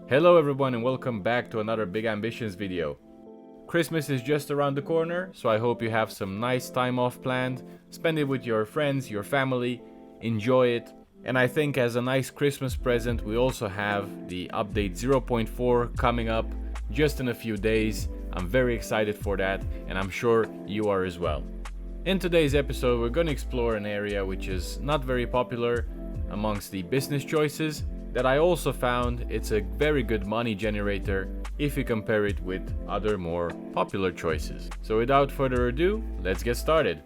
Hello everyone and welcome back to another Big Ambitions video. Christmas is just around the corner, so I hope you have some nice time off planned. Spend it with your friends, your family, enjoy it. And I think as a nice Christmas present, we also have the update 0.4 coming up just in a few days. I'm very excited for that, and I'm sure you are as well. In today's episode, we're going to explore an area which is not very popular amongst the business choices, that I also found it's a very good money generator if you compare it with other more popular choices. So without further ado, let's get started.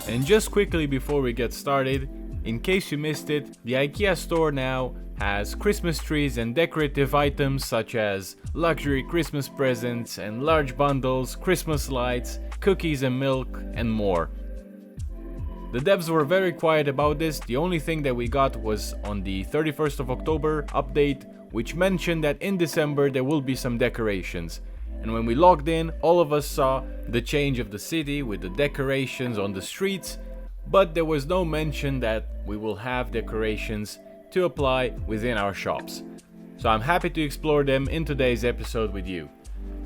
And just quickly before we get started, in case you missed it, the IKEA store now has Christmas trees and decorative items such as luxury Christmas presents and large bundles, Christmas lights, cookies and milk, and more. The devs were very quiet about this. The only thing that we got was on the 31st of October update, which mentioned that in December there will be some decorations. And when we logged in, all of us saw the change of the city with the decorations on the streets, but there was no mention that we will have decorations to apply within our shops. So I'm happy to explore them in today's episode with you.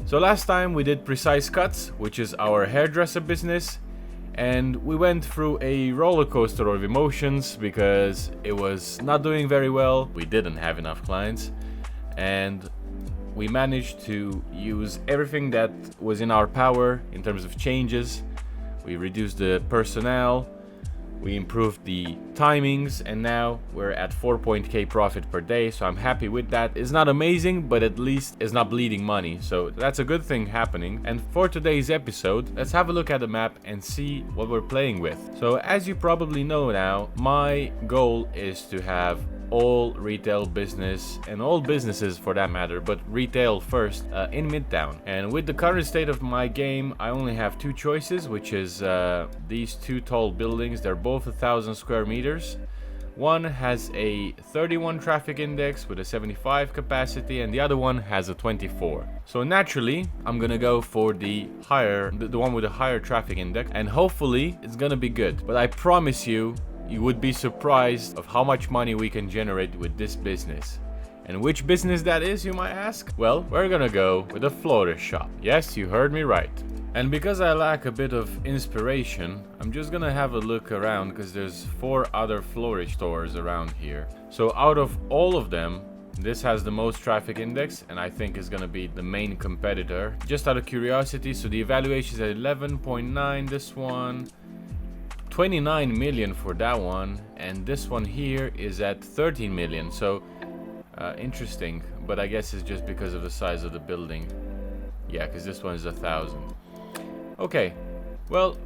So last time we did Precise Cuts, which is our hairdresser business, and we went through a roller coaster of emotions because it was not doing very well. We didn't have enough clients, and we managed to use everything that was in our power in terms of changes. We reduced the personnel, we improved the timings, and now we're at 4.k profit per day, so I'm happy with that. It's not amazing, but at least it's not bleeding money, so that's a good thing happening. And for today's episode, let's have a look at the map and see what we're playing with. So as you probably know now, my goal is to have all retail business, and all businesses for that matter, but retail first, in Midtown. And with the current state of my game, I only have two choices, which is these two tall buildings. They're both 1,000 square meters. One has a 31 traffic index with a 75 capacity, and the other one has a 24. So naturally, I'm gonna go for the one with a higher traffic index, and hopefully it's gonna be good. But I promise you, you would be surprised of how much money we can generate with this business. And which business that is, you might ask? Well, we're gonna go with a florist shop. Yes, you heard me right. And because I lack a bit of inspiration, I'm just gonna have a look around because there's 4 other florist stores around here. So out of all of them, this has the most traffic index, and I think is gonna be the main competitor. Just out of curiosity, so the evaluation is at 11.9, this one, 29 million for that one, and this one here is at 13 million. So interesting, but I guess it's just because of the size of the building. Yeah, because this one is 1,000. Okay, well,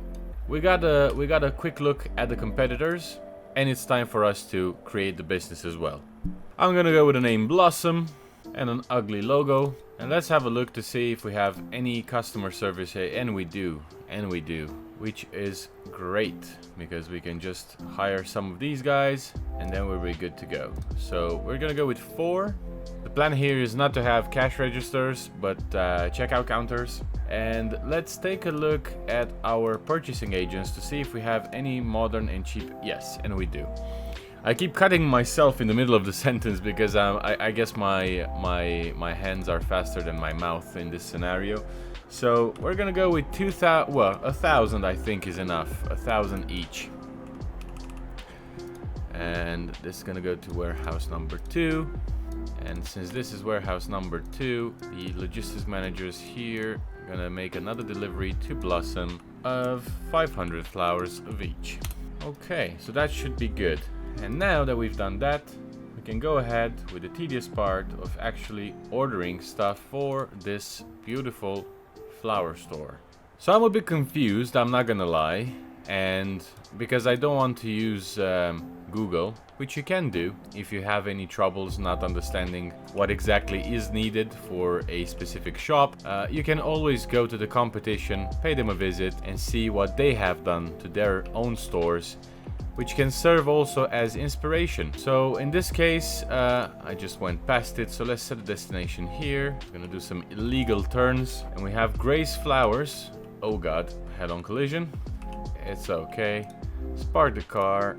we got a quick look at the competitors, and it's time for us to create the business as well. I'm gonna go with the name Blossom and an ugly logo, and let's have a look to see if we have any customer service here. And we do, which is great because we can just hire some of these guys and then we'll be good to go. So we're gonna go with 4. The plan here is not to have cash registers, but checkout counters. And let's take a look at our purchasing agents to see if we have any modern and cheap. Yes, and we do. I keep cutting myself in the middle of the sentence because I guess my hands are faster than my mouth in this scenario. So we're gonna go with 2,000. Well, 1,000 I think is enough. 1,000 each. And this is gonna go to warehouse number 2. And since this is warehouse number 2, the logistics manager is here. Gonna make another delivery to Blossom of 500 flowers of each. Okay, so that should be good. And now that we've done that, we can go ahead with the tedious part of actually ordering stuff for this beautiful flower store. So I'm a bit confused, I'm not gonna lie, and because I don't want to use Google, which you can do if you have any troubles not understanding what exactly is needed for a specific shop. You can always go to the competition, pay them a visit, and see what they have done to their own stores, which can serve also as inspiration. So in this case, I just went past it, so let's set a destination here. I'm gonna do some illegal turns, and we have Grace Flowers. Oh god, head-on collision. It's okay. Let's park the car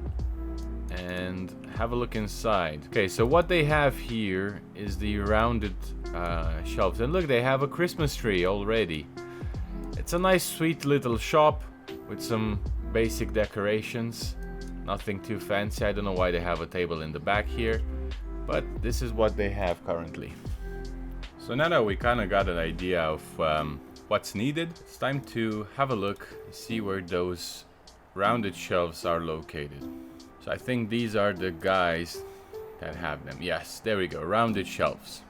and have a look inside. Okay, so what they have here is the rounded shelves. And look, they have a Christmas tree already. It's a nice, sweet little shop with some basic decorations. Nothing too fancy. I don't know why they have a table in the back here, but this is what they have currently. So now that we kind of got an idea of what's needed, it's time to have a look, see where those rounded shelves are located. So I think these are the guys that have them. Yes, there we go, rounded shelves.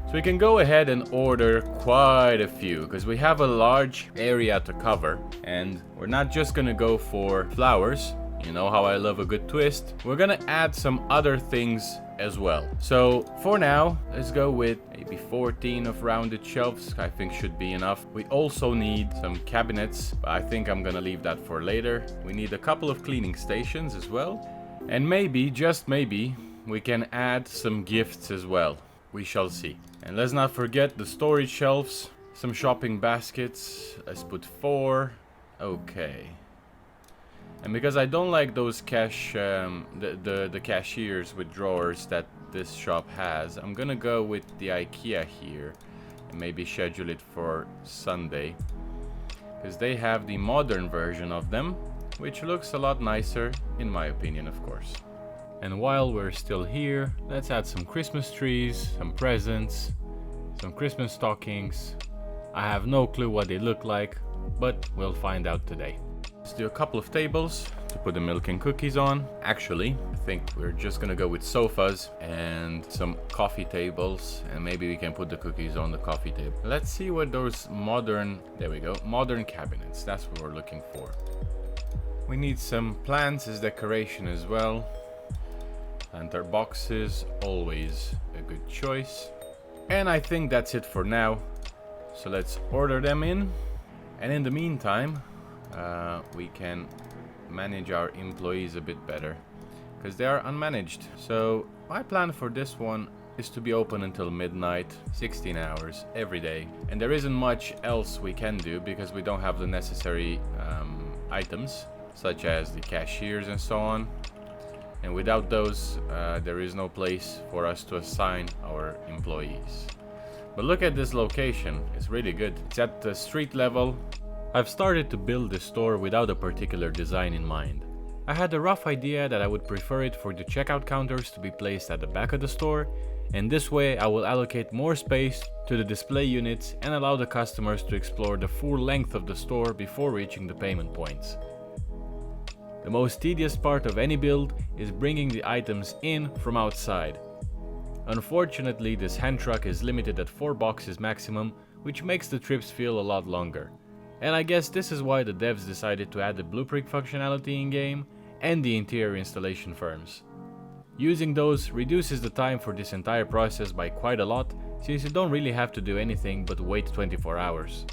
So we can go ahead and order quite a few because we have a large area to cover, and we're not just gonna go for flowers. You know how I love a good twist. We're gonna add some other things as well. So for now, let's go with maybe 14 of rounded shelves. I think should be enough. We also need some cabinets, but I think I'm gonna leave that for later. We need a couple of cleaning stations as well. And maybe, just maybe, we can add some gifts as well. We shall see. And let's not forget the storage shelves, some shopping baskets. Let's put 4. Okay. And because I don't like those the cashiers with drawers that this shop has, I'm gonna go with the IKEA here and maybe schedule it for Sunday, because they have the modern version of them, which looks a lot nicer in my opinion, of course. And while we're still here, let's add some Christmas trees, some presents, some Christmas stockings. I have no clue what they look like, but we'll find out today. Let's do a couple of tables to put the milk and cookies on. Actually, I think we're just gonna go with sofas and some coffee tables, and maybe we can put the cookies on the coffee table. Let's see what those modern, there we go, modern cabinets, that's what we're looking for. We need some plants as decoration as well. Planter boxes, always a good choice. And I think that's it for now. So let's order them in. And in the meantime, we can manage our employees a bit better because they are unmanaged. So my plan for this one is to be open until midnight, 16 hours every day. And there isn't much else we can do because we don't have the necessary items such as the cashiers and so on. And without those, there is no place for us to assign our employees. But look at this location, it's really good. It's at the street level. I've started to build this store without a particular design in mind. I had a rough idea that I would prefer it for the checkout counters to be placed at the back of the store, and this way I will allocate more space to the display units and allow the customers to explore the full length of the store before reaching the payment points. The most tedious part of any build is bringing the items in from outside. Unfortunately, this hand truck is limited at 4 boxes maximum, which makes the trips feel a lot longer. And I guess this is why the devs decided to add the blueprint functionality in-game and the interior installation firms. Using those reduces the time for this entire process by quite a lot, since you don't really have to do anything but wait 24 hours.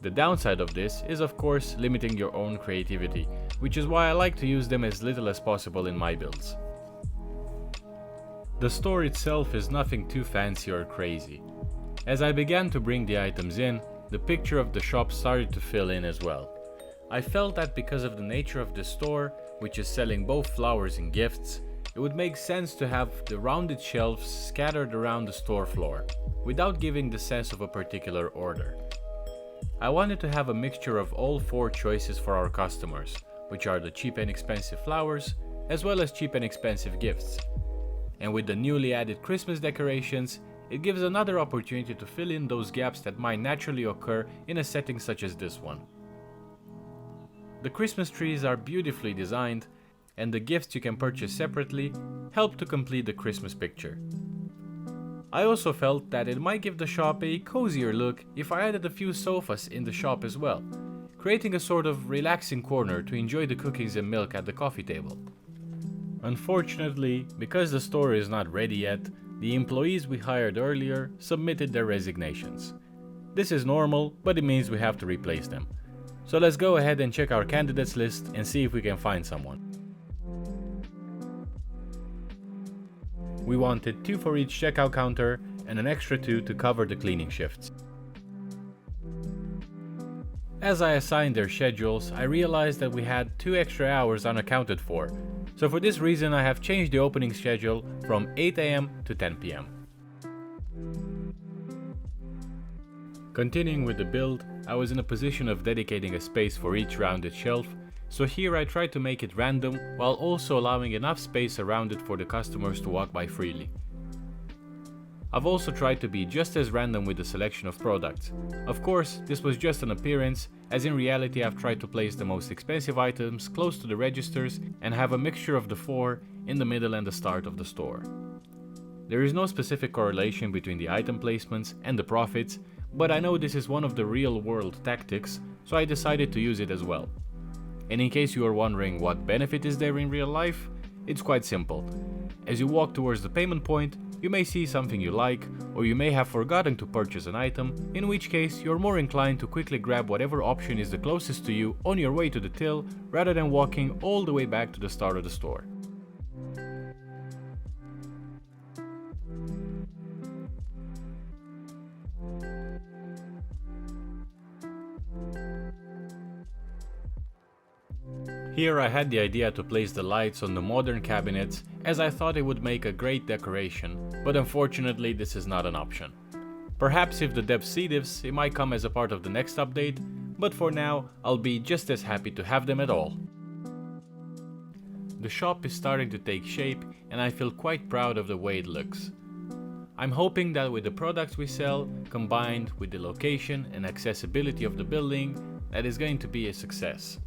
The downside of this is of course limiting your own creativity, which is why I like to use them as little as possible in my builds. The store itself is nothing too fancy or crazy. As I began to bring the items in, the picture of the shop started to fill in as well. I felt that because of the nature of the store, which is selling both flowers and gifts, it would make sense to have the rounded shelves scattered around the store floor, without giving the sense of a particular order. I wanted to have a mixture of all 4 choices for our customers, which are the cheap and expensive flowers, as well as cheap and expensive gifts. And with the newly added Christmas decorations, it gives another opportunity to fill in those gaps that might naturally occur in a setting such as this one. The Christmas trees are beautifully designed, and the gifts you can purchase separately help to complete the Christmas picture. I also felt that it might give the shop a cozier look if I added a few sofas in the shop as well, creating a sort of relaxing corner to enjoy the cookies and milk at the coffee table. Unfortunately, because the store is not ready yet, the employees we hired earlier submitted their resignations. This is normal, but it means we have to replace them. So let's go ahead and check our candidates list and see if we can find someone. We wanted 2 for each checkout counter and an extra 2 to cover the cleaning shifts. As I assigned their schedules, I realized that we had 2 extra hours unaccounted for. So for this reason I have changed the opening schedule from 8 am to 10 pm. Continuing with the build, I was in a position of dedicating a space for each rounded shelf, so here I tried to make it random while also allowing enough space around it for the customers to walk by freely. I've also tried to be just as random with the selection of products. Of course, this was just an appearance, as in reality I've tried to place the most expensive items close to the registers and have a mixture of the four in the middle and the start of the store. There is no specific correlation between the item placements and the profits, but I know this is one of the real-world tactics, so I decided to use it as well. And in case you are wondering what benefit is there in real life, it's quite simple. As you walk towards the payment point, you may see something you like, or you may have forgotten to purchase an item, in which case you're more inclined to quickly grab whatever option is the closest to you on your way to the till, rather than walking all the way back to the start of the store. Here I had the idea to place the lights on the modern cabinets, as I thought it would make a great decoration, but unfortunately this is not an option. Perhaps if the devs see this, it might come as a part of the next update, but for now I'll be just as happy to have them at all. The shop is starting to take shape and I feel quite proud of the way it looks. I'm hoping that with the products we sell, combined with the location and accessibility of the building, that is going to be a success.